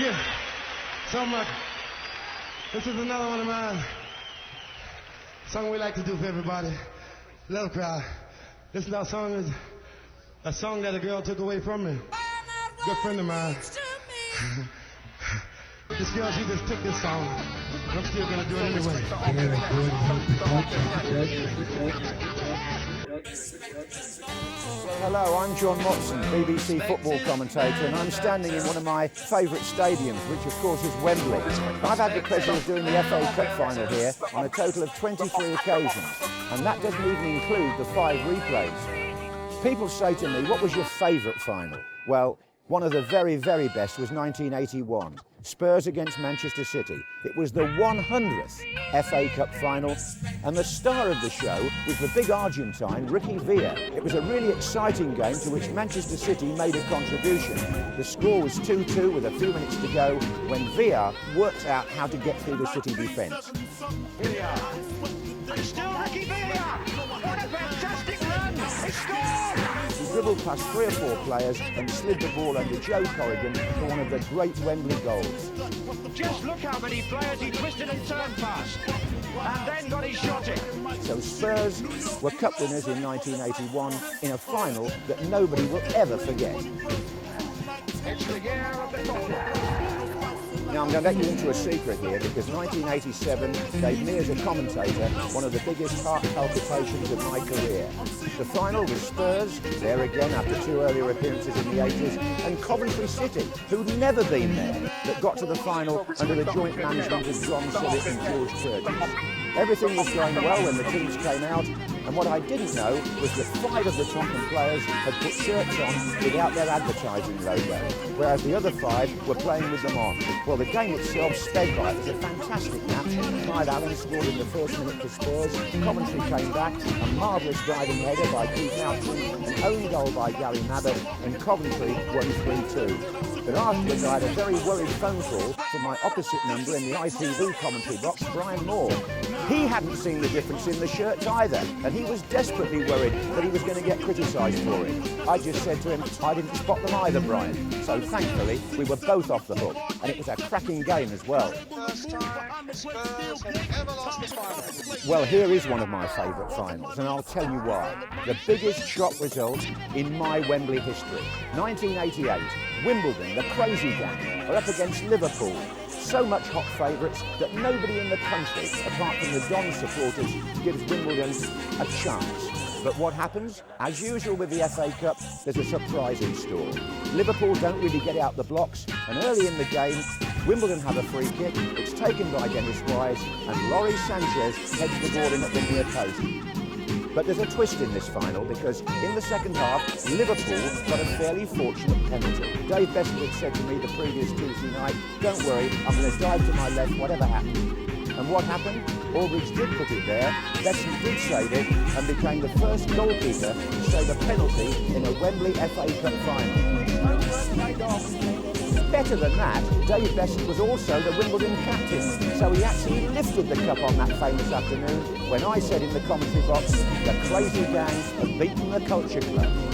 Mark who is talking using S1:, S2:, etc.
S1: you so much. This is another one of mine. Song we like to do for everybody. Little crowd. This now song is a song that a girl took away from me. Good friend of mine. This girl, she just took this song. And I'm still gonna do it anyway.
S2: Well, hello, I'm John Motson, BBC football commentator, and I'm standing in one of my favourite stadiums, which of course is Wembley. I've had the pleasure of doing the FA Cup final here on a total of 23 occasions, and that doesn't even include the 5 replays. People say to me, what was your favourite final? Well, one of the very, very best was 1981, Spurs against Manchester City. It was the 100th FA Cup final, and the star of the show was the big Argentine, Ricky Villa. It was a really exciting game to which Manchester City made a contribution. The score was 2-2 with a few minutes to go when Villa worked out how to get through the City defence.
S3: Villa. Still Ricky Villa! What a fantastic run! He scored!
S2: He dribbled past 3 or 4 players and slid the ball under Joe Corrigan for one of the great Wembley goals.
S3: Just look how many players he twisted and turned past, and then got his shot in.
S2: So Spurs were cup winners in 1981 in a final that nobody will ever forget.
S3: It's the year of the top.
S2: Now I'm going to let you into a secret here, because 1987 gave me as a commentator one of the biggest heart palpitations of my career. The final was Spurs, there again after 2 earlier appearances in the 80s, and Coventry City, who'd never been there, that got to the final under the joint management of John Sillett and George Churches. Everything was going well when the teams came out, and what I didn't know was that 5 of the Tottenham players had put shirts on without their advertising logo, whereas the other 5 were playing with them on. Well, the game itself sped by. It was a fantastic match. Clive Allen scored in the first minute for Spurs. Coventry came back. A marvellous diving header by Keith Houghton, an own goal by Gary Mabbutt, and Coventry won 3-2. But afterwards, I had a very worried phone call from my opposite number in the ITV commentary box, Brian Moore. He hadn't seen the difference in the shirts either, and he was desperately worried that he was going to get criticised for it. I just said to him, I didn't spot them either, Brian. So thankfully, we were both off the hook, and it was a cracking game as well.
S4: First time Spurs have ever lost a final.
S2: Well, here is one of my favourite finals, and I'll tell you why. The biggest shock result in my Wembley history. 1988, Wimbledon, the crazy gang, are up against Liverpool. So much hot favourites that nobody in the country, apart from the Don supporters, gives Wimbledon a chance. But what happens? As usual with the FA Cup, there's a surprise in store. Liverpool don't really get out the blocks, and early in the game, Wimbledon have a free kick. It's taken by Dennis Wise, and Laurie Sanchez heads the ball in at the near post. But there's a twist in this final, because in the second half, Liverpool got a fairly fortunate penalty. Dave Besson had said to me the previous Tuesday night, don't worry, I'm going to dive to my left, whatever happens. And what happened? Aldridge did put it there, Besson did save it, and became the first goalkeeper to save a penalty in a Wembley FA Cup final. Better than that, Dave Besson was also the Wimbledon captain, so he actually lifted the cup on that famous afternoon when I said in the commentary box, the crazy gang have beaten the Culture Club.